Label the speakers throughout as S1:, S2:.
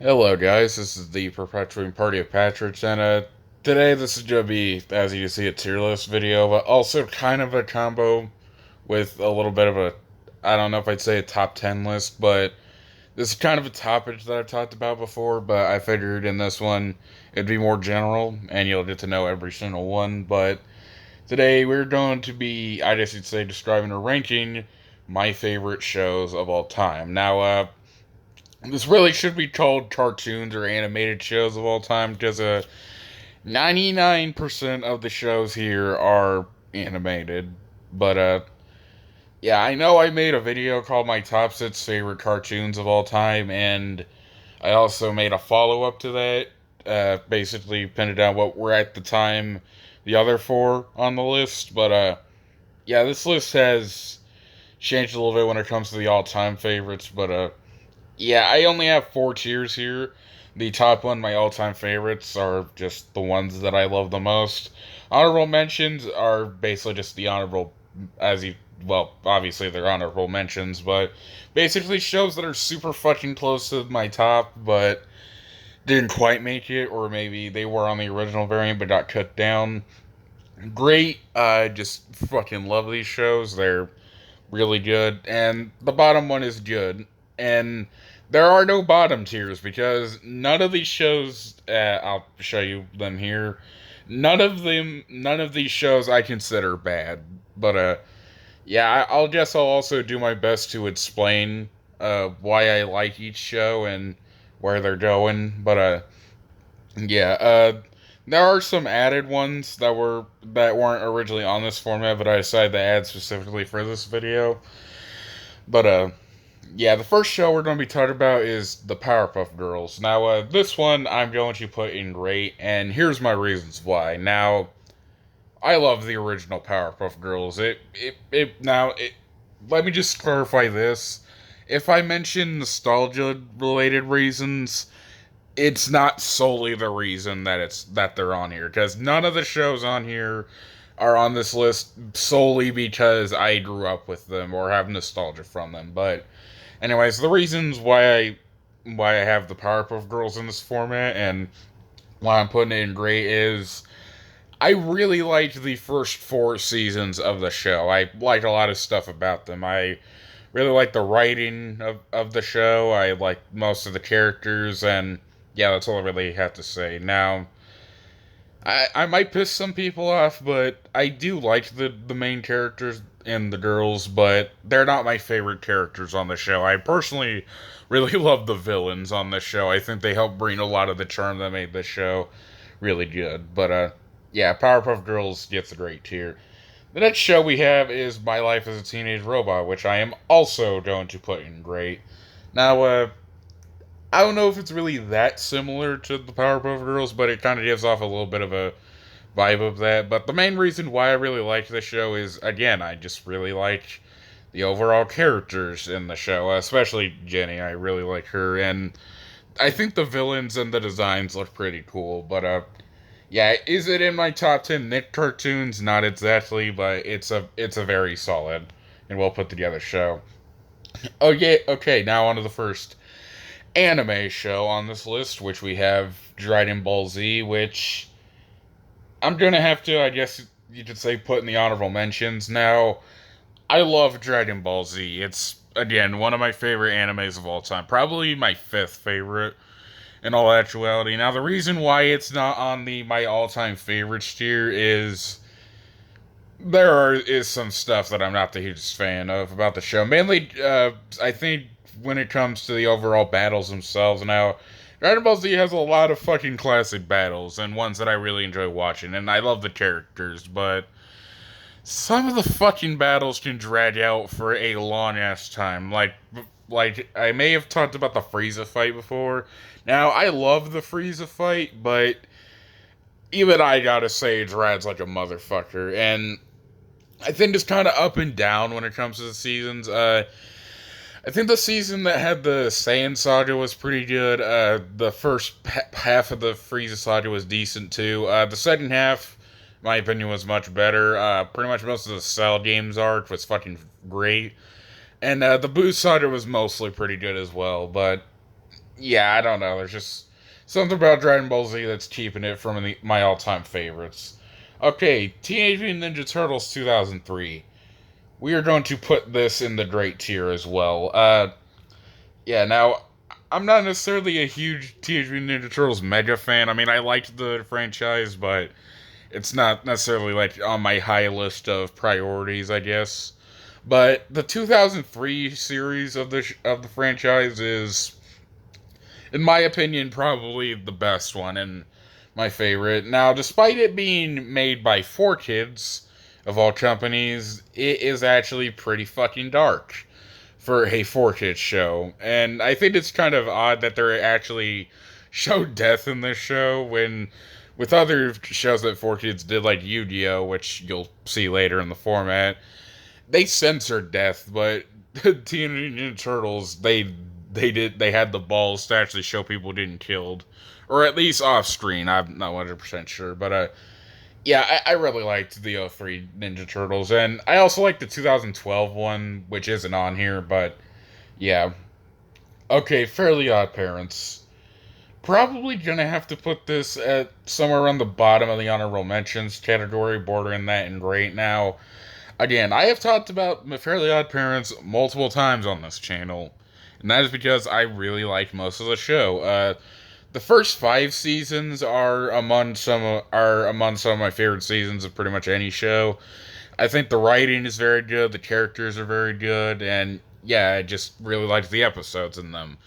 S1: Hello guys, this is the Perpetuating Party of Patriots, and today this is gonna be, as you can see, a tier list video, but also kind of a combo with a little bit of a, I don't know if I'd say a top 10 list, but this is kind of a topic that I've talked about before, but I figured in this one it'd be more general, and you'll get to know every single one, but today we're going to be, I guess you'd say, describing or ranking my favorite shows of all time. Now, this really should be called cartoons or animated shows of all time because 99% of the shows here are animated. But yeah, I know I made a video called my top 6 favorite cartoons of all time, and I also made a follow up to that, basically pinned down what were at the time the other four on the list. But yeah, this list has changed a little bit when it comes to the all time favorites, but yeah, I only have four tiers here. The top one, my all-time favorites, are just the ones that I love the most. Honorable mentions are basically just the honorable, as you, well, obviously they're honorable mentions, but basically shows that are super fucking close to my top, but didn't quite make it, or maybe they were on the original variant but got cut down. Great, just fucking love these shows. They're really good, and the bottom one is good. And there are no bottom tiers because none of these shows, I'll show you them here. None of these shows I consider bad. But yeah, I'll guess I'll also do my best to explain why I like each show and where they're going. But yeah, there are some added ones that weren't originally on this format, but I decided to add specifically for this video. But yeah, the first show we're going to be talking about is the Powerpuff Girls. Now, this one I'm going to put in great, and here's my reasons why. Now, I love the original Powerpuff Girls. Let me just clarify this. If I mention nostalgia-related reasons, it's not solely the reason that they're on here, because none of the shows on here are on this list solely because I grew up with them or have nostalgia from them. But anyways, the reasons why I have the Powerpuff Girls in this format and why I'm putting it in great is I really liked the first four seasons of the show. I liked a lot of stuff about them. I really liked the writing of the show. I liked most of the characters, and yeah, that's all I really have to say. Now, I might piss some people off, but I do like the main characters and the girls, but they're not my favorite characters on the show. I personally really love the villains on the show. I think they help bring a lot of the charm that made the show really good. But yeah, Powerpuff Girls gets a great tier. The next show we have is My Life as a Teenage Robot, which I am also going to put in great. Now, I don't know if it's really that similar to the Powerpuff Girls, but it kind of gives off a little bit of a vibe of that. But the main reason why I really like this show is, again, I just really like the overall characters in the show, especially Jenny. I really like her, and I think the villains and the designs look pretty cool. But yeah, is it in my top 10 Nick cartoons? Not exactly, but it's a very solid and well put together show. Oh yeah, okay. Now on to the first anime show on this list, which we have Dragon Ball Z, which I'm gonna have to, I guess you could say, put in the honorable mentions. Now, I love Dragon Ball Z. It's, again, one of my favorite animes of all time. Probably my fifth favorite, in all actuality. Now, the reason why it's not on the my all-time favorites tier is is some stuff that I'm not the hugest fan of about the show. Mainly, I think when it comes to the overall battles themselves. Now, Dragon Ball Z has a lot of fucking classic battles and ones that I really enjoy watching, and I love the characters, but some of the fucking battles can drag out for a long ass time. Like I may have talked about the Frieza fight before. Now, I love the Frieza fight, but even I gotta say it drags like a motherfucker, and I think it's kind of up and down when it comes to the seasons. I think the season that had the Saiyan saga was pretty good. The first half of the Frieza saga was decent too. The second half, in my opinion, was much better. Pretty much most of the Cell Games arc was fucking great, and the Boo saga was mostly pretty good as well. But yeah, I don't know. There's just something about Dragon Ball Z that's keeping it from my all-time favorites. Okay, Teenage Mutant Ninja Turtles 2003. We are going to put this in the great tier as well. Yeah, now, I'm not necessarily a huge Teenage Mutant Ninja Turtles mega fan. I mean, I liked the franchise, but it's not necessarily, like, on my high list of priorities, I guess. But the 2003 series of the franchise is, in my opinion, probably the best one and my favorite. Now, despite it being made by 4Kids, of all companies, it is actually pretty fucking dark for a 4Kids show. And I think it's kind of odd that they're actually show death in this show when with other shows that 4Kids did, like Yu-Gi-Oh, which you'll see later in the format, they censored death, but Teenage Ninja Turtles, they had the balls to actually show people getting killed, or at least off screen. I'm not 100% sure, but yeah, I really liked the '03 Ninja Turtles, and I also like the 2012 one, which isn't on here, but yeah. Okay, Fairly Odd Parents. Probably gonna have to put this at somewhere around the bottom of the honorable mentions category, bordering that in great. Now, again, I have talked about Fairly Odd Parents multiple times on this channel, and that is because I really like most of the show. The first 5 seasons are among some of my favorite seasons of pretty much any show. I think the writing is very good, the characters are very good, and yeah, I just really liked the episodes in them.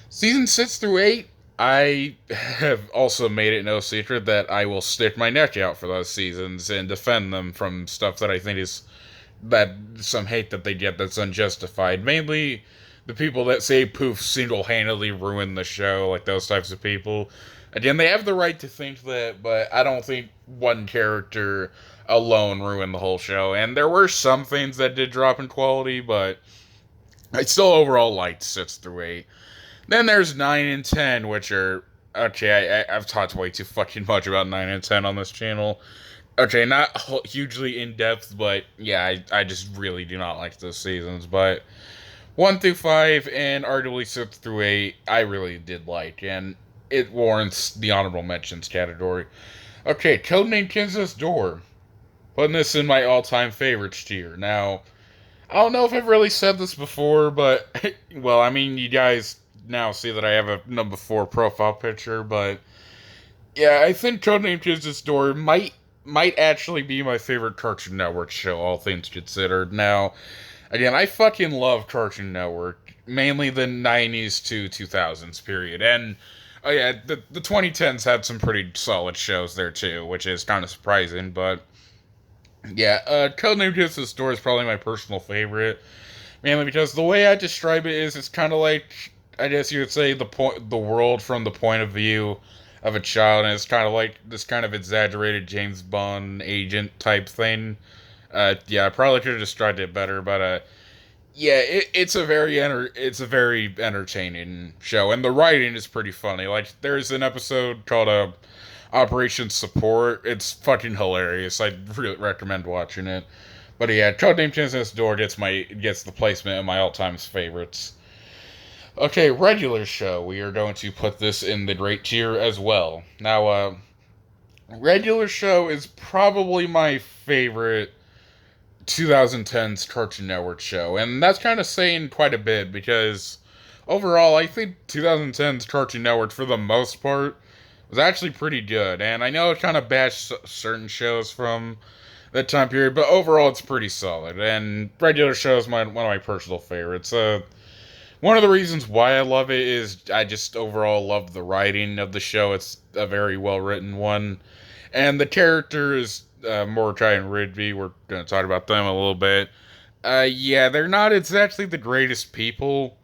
S1: Season 6 through 8, I have also made it no secret that I will stick my neck out for those seasons and defend them from stuff that I think is that some hate that they get that's unjustified. Mainly the people that say Poof single-handedly ruined the show, like those types of people. Again, they have the right to think that, but I don't think one character alone ruined the whole show. And there were some things that did drop in quality, but I still overall liked 6 through 8. Then there's 9 and 10, which are okay. I've talked way too fucking much about 9 and 10 on this channel. Okay, not hugely in depth, but yeah, I just really do not like those seasons. But 1 through 5 and arguably 6 through 8, I really did like, and it warrants the honorable mentions category. Okay, Codename Kansas Door. Putting this in my all-time favorites tier. Now, I don't know if I've really said this before, but well, I mean, you guys now see that I have a number 4 profile picture, but yeah, I think Codename Kansas Door might actually be my favorite Cartoon Network show, all things considered. Now, again, I fucking love Cartoon Network, mainly the 90s to 2000s period. And, oh yeah, the 2010s had some pretty solid shows there too, which is kind of surprising, but yeah, Codename Kansas Door is probably my personal favorite, mainly because the way I describe it is it's kind of like, I guess you would say, the world from the point of view of a child, and it's kind of like this kind of exaggerated James Bond agent type thing. Yeah, I probably could have described it better, but yeah, it's a very entertaining show, and the writing is pretty funny. Like, there's an episode called Operation Support. It's fucking hilarious. I'd really recommend watching it. But yeah, Codename Kansas Door gets the placement in my all-time favorites. Okay, regular show. We are going to put this in the great tier as well. Now, regular show is probably my favorite 2010's Cartoon Network show, and that's kind of saying quite a bit because overall, I think 2010's Cartoon Network, for the most part, was actually pretty good. And I know it kind of bashed certain shows from that time period, but overall, it's pretty solid. And regular show is one of my personal favorites. One of the reasons why I love it is I just overall love the writing of the show. It's a very well written one. And the characters, Mordecai and Rigby, we're going to talk about them a little bit. Yeah, they're not exactly the greatest people,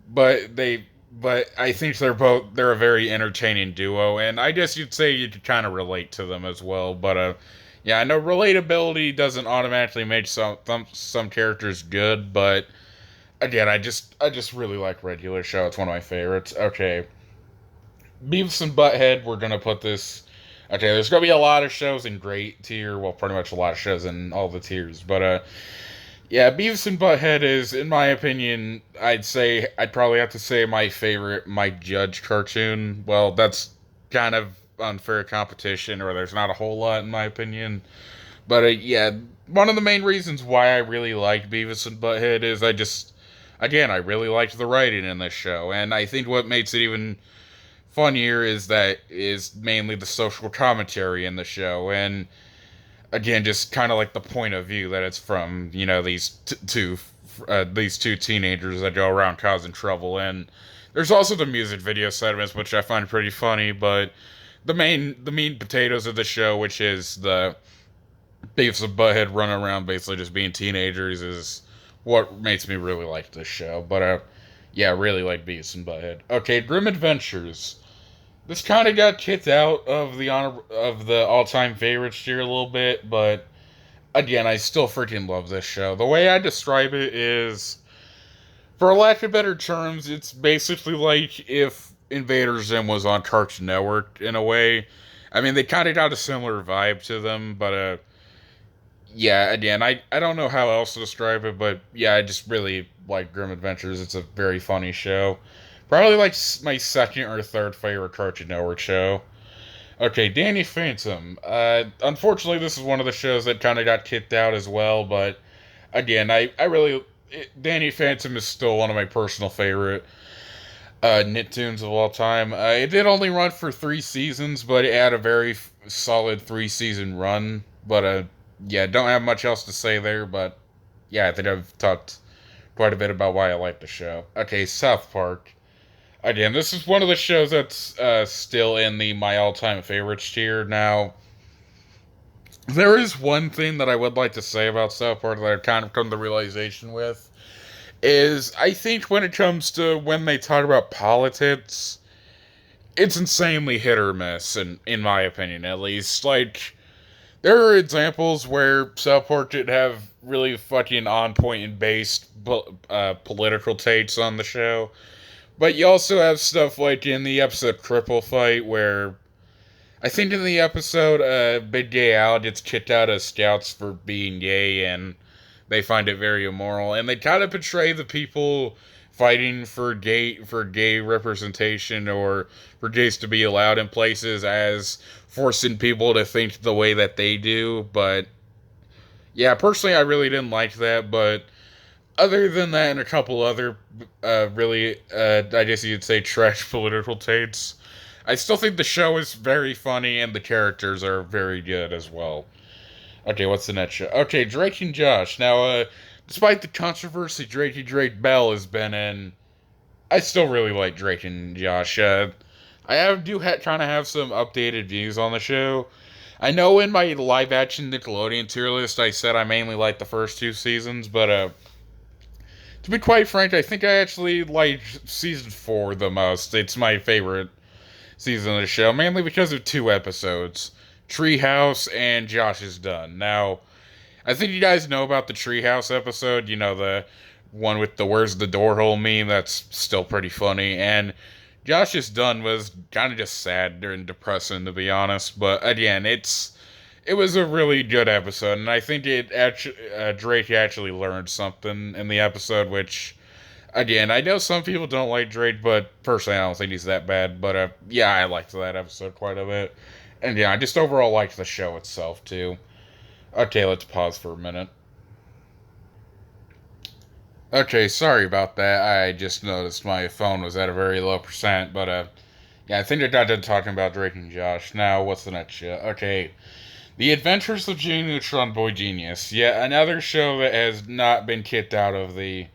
S1: but I think they're a very entertaining duo, and I guess you'd say you could kind of relate to them as well. But yeah, I know relatability doesn't automatically make some characters good, but again, I just really like regular show. It's one of my favorites. Okay, Beavis and Butthead. We're gonna put this. Okay, there's gonna be a lot of shows in great tier. Well, pretty much a lot of shows in all the tiers. But Yeah, Beavis and Butthead is, in my opinion, I'd probably have to say my favorite Mike Judge cartoon. Well, that's kind of unfair competition, or there's not a whole lot in my opinion. But yeah, one of the main reasons why I really like Beavis and Butthead is again, I really liked the writing in this show, and I think what makes it even funnier is mainly the social commentary in the show, and again, just kind of like the point of view that it's from, these two teenagers that go around causing trouble, and there's also the music video segments, which I find pretty funny, but the meat and potatoes of the show, which is the Beavis and Butthead running around basically just being teenagers, is what makes me really like this show. But yeah, I really like Beavis and Butthead. Okay, Grim Adventures. This kind of got kicked out of the all-time favorites tier a little bit, but again, I still freaking love this show. The way I describe it is, for lack of better terms, it's basically like if Invader Zim was on Cartoon Network in a way. I mean, they kind of got a similar vibe to them, but yeah, again, I don't know how else to describe it, but yeah, I just really like Grim Adventures. It's a very funny show. Probably like my second or third favorite Cartoon Network show. Okay, Danny Phantom. Unfortunately, this is one of the shows that kind of got kicked out as well, but again, Danny Phantom is still one of my personal favorite Nicktoons of all time. It did only run for 3 seasons, but it had a very solid 3 season run. But yeah, don't have much else to say there. But yeah, I think I've talked quite a bit about why I like the show. Okay, South Park. Again, this is one of the shows that's still in the my all-time favorites tier. Now, there is one thing that I would like to say about South Park that I've kind of come to realization with, is I think when it comes to when they talk about politics, it's insanely hit or miss, in my opinion at least. Like, there are examples where South Park did have really fucking on point and based political takes on the show. But you also have stuff like in the episode Cripple Fight, where I think in the episode, Big Gay Al gets kicked out of Scouts for being gay, and they find it very immoral. And they kind of portray the people fighting for gay representation, or for gays to be allowed in places, as forcing people to think the way that they do. But yeah, personally, I really didn't like that. But other than that, and a couple other I guess you'd say, trash political takes, I still think the show is very funny and the characters are very good as well. Okay, what's the next show? Okay, Drake and Josh. Now, despite the controversy Drake Bell has been in, I still really like Drake and Josh. Kind of have some updated views on the show. I know in my live action Nickelodeon tier list, I said I mainly like the first 2 seasons, but to be quite frank, I think I actually like season 4 the most. It's my favorite season of the show, mainly because of 2 episodes, Treehouse and Josh is Done. Now, I think you guys know about the Treehouse episode, the one with the "Where's the door hole" meme. That's still pretty funny. And Josh is Done was kind of just sad and depressing, to be honest. But again, it was a really good episode, and I think Drake actually learned something in the episode, which, again, I know some people don't like Drake, but personally, I don't think he's that bad. But yeah, I liked that episode quite a bit, and yeah, I just overall liked the show itself too. Okay, let's pause for a minute. Okay, sorry about that. I just noticed my phone was at a very low percent, but yeah, I think I got done talking about Drake and Josh. Now, what's the next show? Okay, The Adventures of Jimmy Neutron Boy Genius. Yet another show that has not been kicked out of the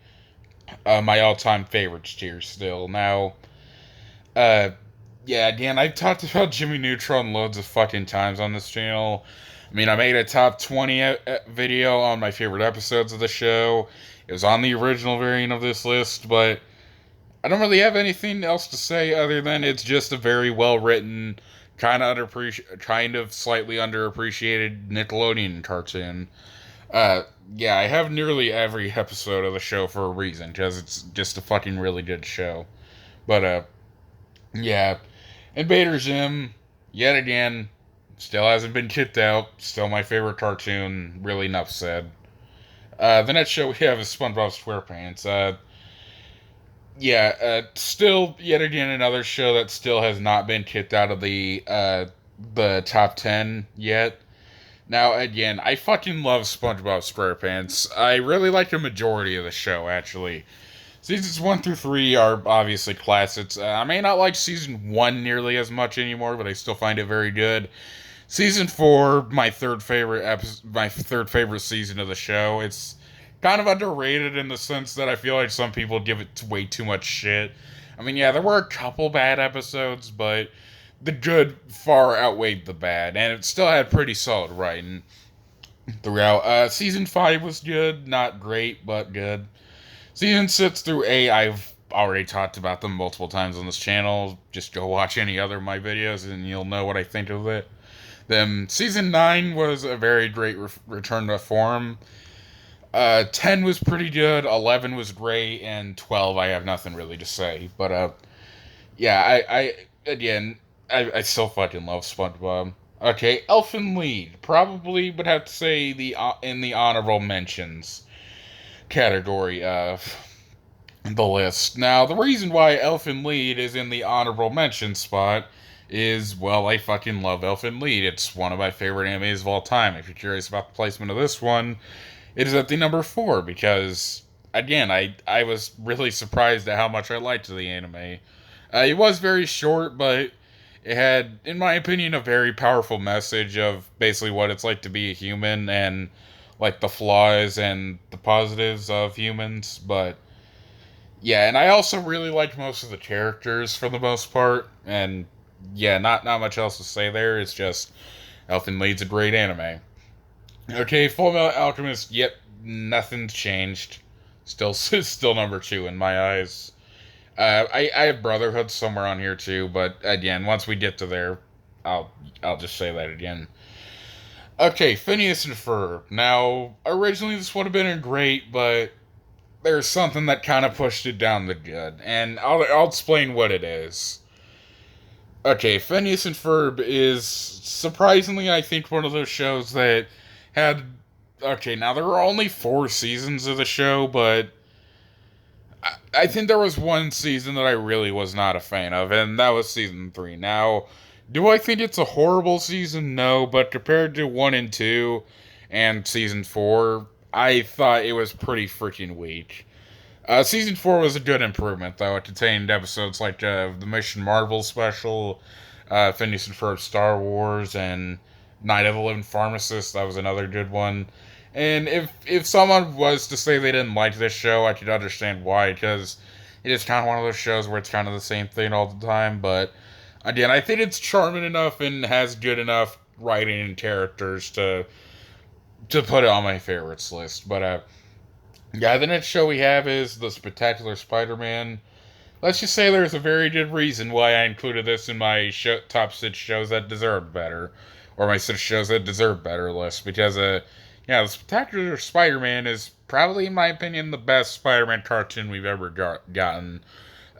S1: my all-time favorites tier still. Now, uh, yeah, again, I've talked about Jimmy Neutron loads of fucking times on this channel. I mean, I made a top 20 video on my favorite episodes of the show. It was on the original variant of this list, but I don't really have anything else to say other than it's just a very well written, kind of slightly underappreciated Nickelodeon cartoon. Yeah, I have nearly every episode of the show for a reason, because it's just a fucking really good show. But yeah, Invader Zim, yet again, still hasn't been kicked out. Still my favorite cartoon. Really enough said. The next show we have is SpongeBob SquarePants. Still yet again another show that still has not been kicked out of the top 10 yet. Now again, I fucking love SpongeBob SquarePants. I really like the majority of the show actually. Seasons 1 through 3 are obviously classics. I may not like season 1 nearly as much anymore, but I still find it very good. Season 4, my third favorite season of the show. It's kind of underrated in the sense that I feel like some people give it way too much shit. I mean, yeah, there were a couple bad episodes, but the good far outweighed the bad, and it still had pretty solid writing throughout. Season 5 was good, not great, but good. Season 6 through 8, I've already talked about them multiple times on this channel. Just go watch any other of my videos and you'll know what I think of it. Then Season 9 was a very great return to form. 10 was pretty good, 11 was great, and 12 I have nothing really to say. But, yeah, I still fucking love SpongeBob. Okay, Elfin Lee. Probably would have to say in the honorable mentions category of the list. Now, the reason why Elfin Lied is in the honorable mention spot is, well, I fucking love Elfin Lied. It's one of my favorite animes of all time. If you're curious about the placement of this one, it is at the number 4 because, again, I was really surprised at how much I liked the anime. It was very short, but it had, in my opinion, a very powerful message of basically what it's like to be a human and like the flaws and the positives of humans. But yeah, and I also really liked most of the characters for the most part. And yeah, not much else to say there. It's just Elfin Lied's a great anime. Okay, Full Metal Alchemist. Yep, nothing's changed. Still number 2 in my eyes. I have Brotherhood somewhere on here too, but again, once we get to there, I'll just say that again. Okay, Phineas and Ferb. Now, originally this would have been great, but there's something that kind of pushed it down the good, and I'll explain what it is. Okay, Phineas and Ferb is surprisingly, I think, one of those shows that had. Okay, now there were only 4 seasons of the show, but I think there was one season that I really was not a fan of, and that was season 3. Now, do I think it's a horrible season? No, but compared to 1 and 2 and season 4, I thought it was pretty freaking weak. Season 4 was a good improvement, though. It contained episodes like the Mission Marvel special, Phineas and Ferb Star Wars, and Night of the Living Pharmacist. That was another good one. And if someone was to say they didn't like this show, I could understand why, because it is kind of one of those shows where it's kind of the same thing all the time. But again, I think it's charming enough and has good enough writing and characters to put it on my favorites list. But yeah, the next show we have is The Spectacular Spider-Man. Let's just say there's a very good reason why I included this in my top 6 shows that deserved better, or my 6 shows that deserve better list, because yeah, The Spectacular Spider-Man is probably, in my opinion, the best Spider-Man cartoon we've ever gotten.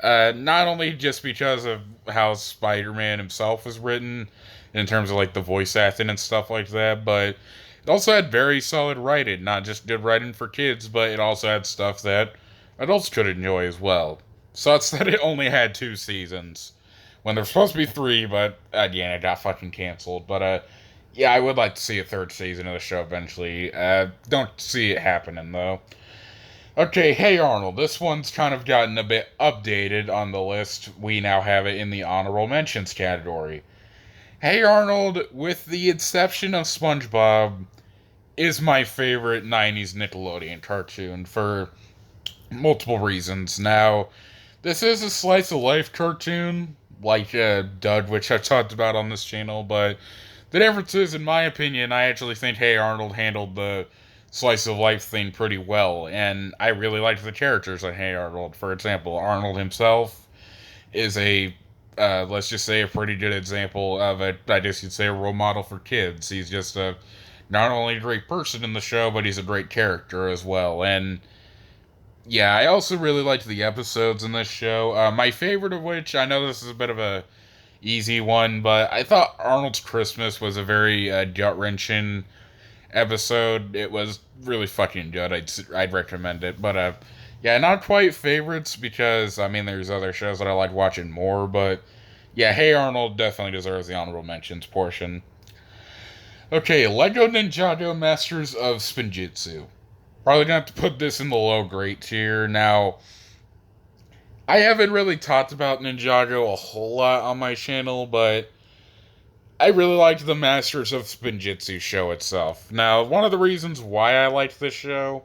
S1: Not only just because of how Spider-Man himself was written, in terms of like the voice acting and stuff like that, but it also had very solid writing. Not just good writing for kids, but it also had stuff that adults could enjoy as well. Such that it only had 2 seasons, when there's supposed to be 3, but again, it got fucking canceled. But yeah, I would like to see a 3rd season of the show eventually. Don't see it happening, though. Okay, Hey Arnold. This one's kind of gotten a bit updated on the list. We now have it in the honorable mentions category. Hey Arnold, with the exception of SpongeBob, is my favorite 90s Nickelodeon cartoon for multiple reasons. Now, this is a slice of life cartoon, like Doug, which I've talked about on this channel, but the difference is, in my opinion, I actually think Hey Arnold handled the slice of life thing pretty well, and I really liked the characters on Hey Arnold. For example, Arnold himself is let's just say, a pretty good example of I guess you'd say, a role model for kids. He's just not only a great person in the show, but he's a great character as well. And yeah, I also really liked the episodes in this show. My favorite of which, I know this is a bit of a easy one, but I thought Arnold's Christmas was a very gut-wrenching episode. It was really fucking good. I'd recommend it. But yeah, not quite favorites because I mean there's other shows that I like watching more. But yeah, Hey Arnold definitely deserves the honorable mentions portion. Okay, Lego Ninjago Masters of Spinjitzu. Probably gonna have to put this in the low grade tier. Now, I haven't really talked about Ninjago a whole lot on my channel, but I really liked the Masters of Spinjitzu show itself. Now, one of the reasons why I liked this show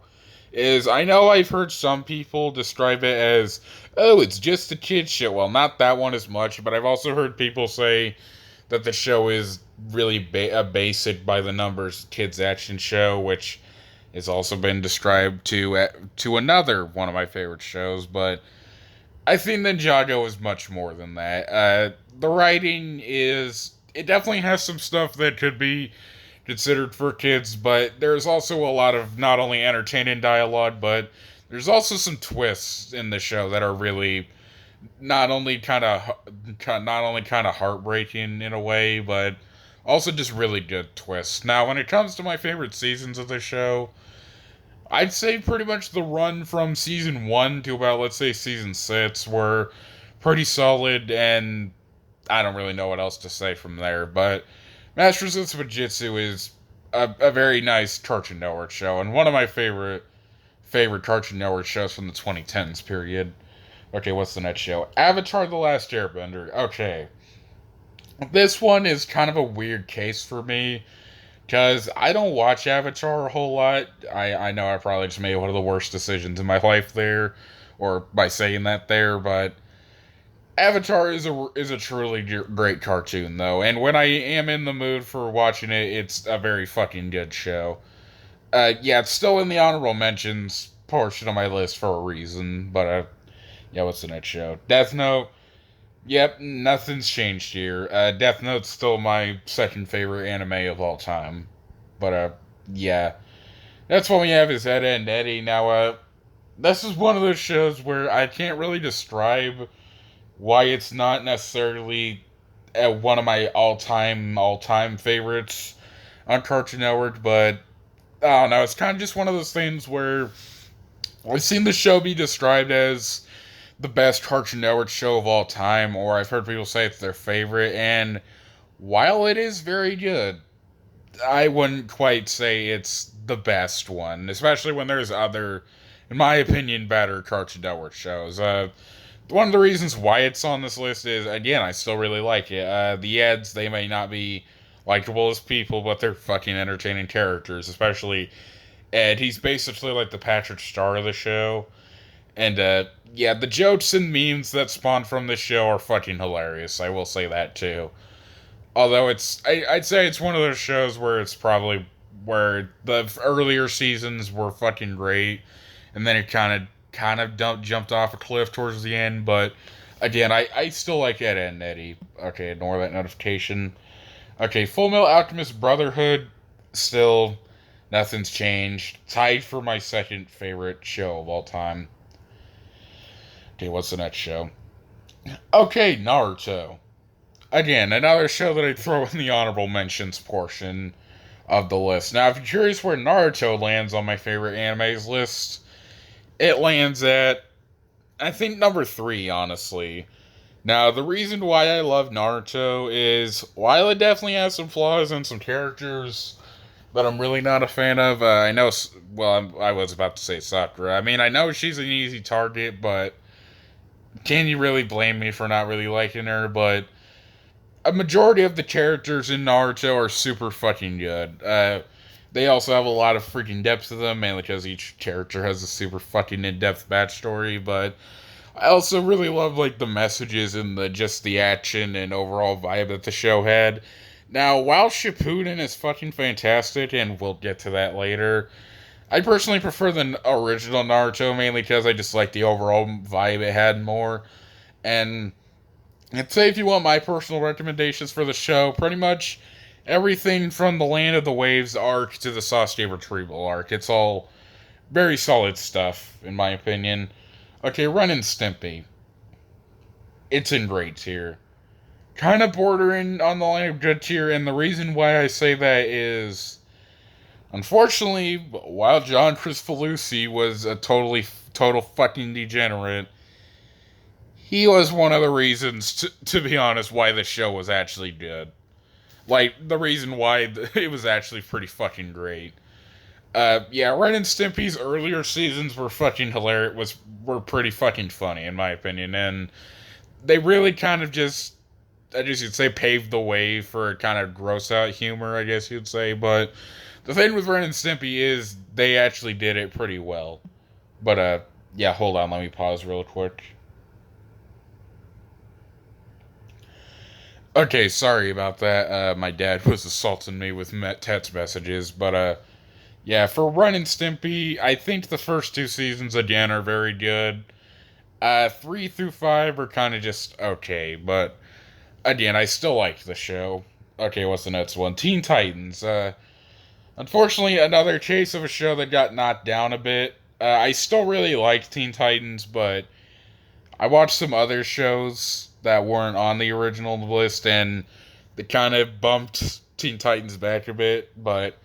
S1: is I know I've heard some people describe it as, oh, it's just a kid's show. Well, not that one as much, but I've also heard people say that the show is really a basic by the numbers kids action show, which has also been described to another one of my favorite shows, but I think Ninjago is much more than that. The writing is it definitely has some stuff that could be considered for kids, but there's also a lot of not only entertaining dialogue, but there's also some twists in the show that are really not only kind of heartbreaking in a way, but also just really good twists. Now, when it comes to my favorite seasons of the show, I'd say pretty much the run from season 1 to about, let's say, season 6 were pretty solid, and I don't really know what else to say from there, but Masters of Spinjitzu is a very nice Cartoon Network show, and one of my favorite Cartoon Network shows from the 2010s period. Okay, what's the next show? Avatar: The Last Airbender. Okay. This one is kind of a weird case for me, because I don't watch Avatar a whole lot. I know I probably just made one of the worst decisions in my life there, or by saying that there, but Avatar is a truly great cartoon though, and when I am in the mood for watching it, it's a very fucking good show. Yeah, it's still in the honorable mentions portion of my list for a reason, but yeah, what's the next show? Death Note. Yep, nothing's changed here. Death Note's still my second favorite anime of all time, but yeah, that's what we have is Ed, Edd and Eddy. Now, this is one of those shows where I can't really describe why it's not necessarily one of my all time favorites on Cartoon Network, but I don't know. It's kind of just one of those things where I've seen the show be described as the best Cartoon Network show of all time, or I've heard people say it's their favorite, and while it is very good, I wouldn't quite say it's the best one, especially when there's other, in my opinion, better Cartoon Network shows. One of the reasons why it's on this list is, again, I still really like it. The Eds, they may not be likable as people, but they're fucking entertaining characters, especially Ed. He's basically like the Patrick Star of the show. And, yeah, the jokes and memes that spawn from this show are fucking hilarious. I will say that, too. Although I'd say it's one of those shows where it's probably, where the earlier seasons were fucking great, and then it jumped off a cliff towards the end, but, again, I still like Ed, Edd and Eddy. Okay, ignore that notification. Okay, Full Metal Alchemist Brotherhood, still, nothing's changed. Tied for my second favorite show of all time. Okay, what's the next show? Okay, Naruto. Again, another show that I'd throw in the honorable mentions portion of the list. Now, if you're curious where Naruto lands on my favorite animes list, it lands at, I think, number 3, honestly. Now, the reason why I love Naruto is, while it definitely has some flaws and some characters that I'm really not a fan of, I know, well, I was about to say Sakura. I mean, I know she's an easy target, but can you really blame me for not really liking her? But a majority of the characters in Naruto are super fucking good. They also have a lot of freaking depth to them, mainly because each character has a super fucking in-depth backstory, but I also really love, like, the messages and the action and overall vibe that the show had. Now, while Shippuden is fucking fantastic, and we'll get to that later, I personally prefer the original Naruto, mainly because I just like the overall vibe it had more. And I'd say if you want my personal recommendations for the show, pretty much everything from the Land of the Waves arc to the Sasuke retrieval arc. It's all very solid stuff, in my opinion. Okay, Ren and Stimpy. It's in great tier. Kind of bordering on the line of good tier, and the reason why I say that is, Unfortunately, while John Cristofalusi was a total fucking degenerate, he was one of the reasons, to be honest, why the show was actually good. Like, the reason why it was actually pretty fucking great. Yeah, Ren and Stimpy's earlier seasons were fucking hilarious, were pretty fucking funny, in my opinion, and they really kind of just, I guess you'd say, paved the way for kind of gross out humor, I guess you'd say, but the thing with Ren and Stimpy is they actually did it pretty well. But, yeah, hold on, let me pause real quick. Okay, sorry about that. My dad was assaulting me with text messages, but, yeah, for Ren and Stimpy, I think the first two seasons, again, are very good. 3 through 5 are kind of just okay, but, again, I still like the show. Okay, what's the next one? Teen Titans. Unfortunately, another case of a show that got knocked down a bit. I still really like Teen Titans, but I watched some other shows that weren't on the original list, and they kind of bumped Teen Titans back a bit. But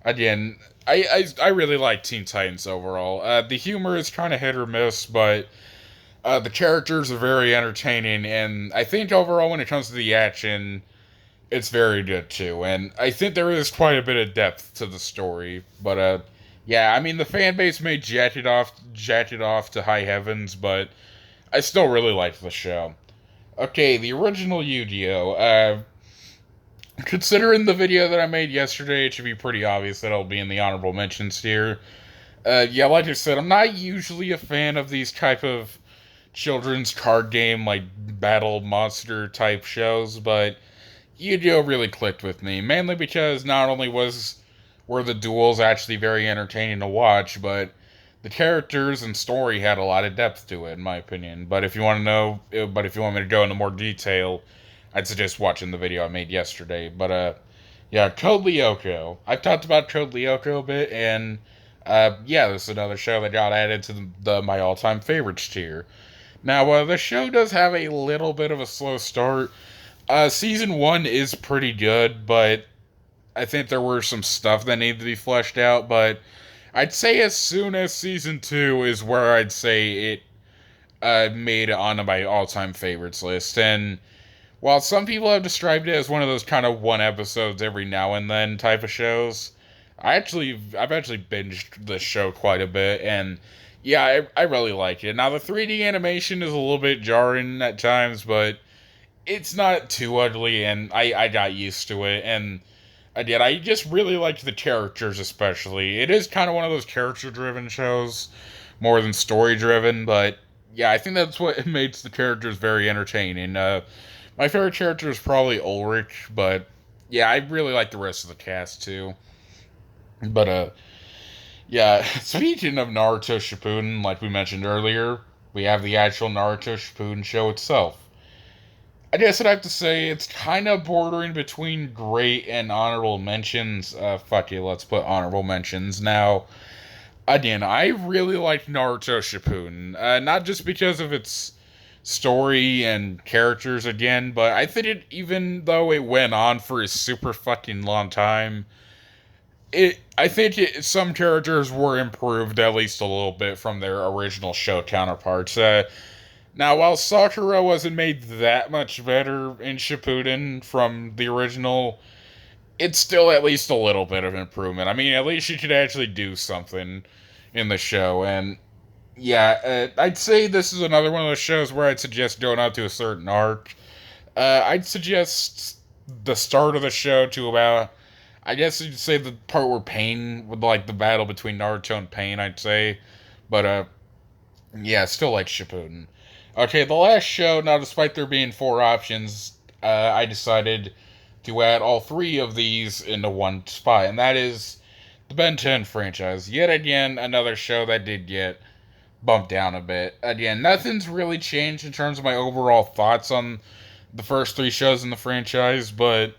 S1: again, I really like Teen Titans overall. The humor is kind of hit or miss, but the characters are very entertaining, and I think overall when it comes to the action, it's very good too. And I think there is quite a bit of depth to the story. But yeah, I mean the fan base may jack it off to high heavens, but I still really like the show. Okay, the original Yu-Gi-Oh! Considering the video that I made yesterday, it should be pretty obvious that I'll be in the honorable mentions here. Yeah, like I said, I'm not usually a fan of these type of children's card game, like, battle monster type shows, but Yu-Gi-Oh! Really clicked with me, mainly because not only were the duels actually very entertaining to watch, but the characters and story had a lot of depth to it, in my opinion. But if you want if you want me to go into more detail, I'd suggest watching the video I made yesterday. But yeah, Code Lyoko. I've talked about Code Lyoko a bit, and yeah, this is another show that got added to my all-time favorites tier. Now, the show does have a little bit of a slow start. Season 1 is pretty good, but I think there were some stuff that needed to be fleshed out, but I'd say as soon as season 2 is where I'd say it made it onto my all-time favorites list. And while some people have described it as one of those kind of one episodes every now and then type of shows, I've actually binged the show quite a bit, and yeah, I really like it. Now the 3D animation is a little bit jarring at times, but it's not too ugly, and I got used to it, and I just really liked the characters, especially. It is kind of one of those character-driven shows, more than story-driven, but yeah, I think that's what makes the characters very entertaining. My favorite character is probably Ulrich, but yeah, I really like the rest of the cast, too. But, yeah, speaking of Naruto Shippuden, like we mentioned earlier, we have the actual Naruto Shippuden show itself. I guess I'd have to say it's kind of bordering between great and honorable mentions. Fuck it, let's put honorable mentions. Now, again, I really like Naruto Shippuden. Not just because of its story and characters again, but I think even though it went on for a super fucking long time, I think some characters were improved at least a little bit from their original show counterparts. Now, while Sakura wasn't made that much better in Shippuden from the original, it's still at least a little bit of improvement. I mean, at least she could actually do something in the show. And yeah, I'd say this is another one of those shows where I'd suggest going out to a certain arc. I'd suggest the start of the show to about, I guess you'd say the part where Pain, with like the battle between Naruto and Pain, I'd say. But yeah, still like Shippuden. Okay, the last show, now despite there being 4 options, I decided to add all 3 of these into one spot, and that is the Ben 10 franchise. Yet again, another show that did get bumped down a bit. Again, nothing's really changed in terms of my overall thoughts on the first 3 shows in the franchise, but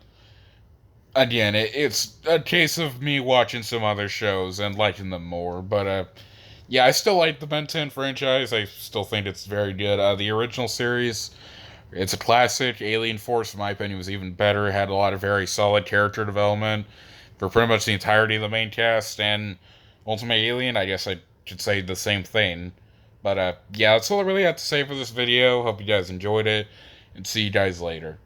S1: again, it's a case of me watching some other shows and liking them more, but yeah, I still like the Ben 10 franchise. I still think it's very good. The original series, it's a classic. Alien Force, in my opinion, was even better. It had a lot of very solid character development. for pretty much the entirety of the main cast and Ultimate Alien. I guess I should say the same thing. But yeah, that's all I really have to say for this video. Hope you guys enjoyed it, and see you guys later.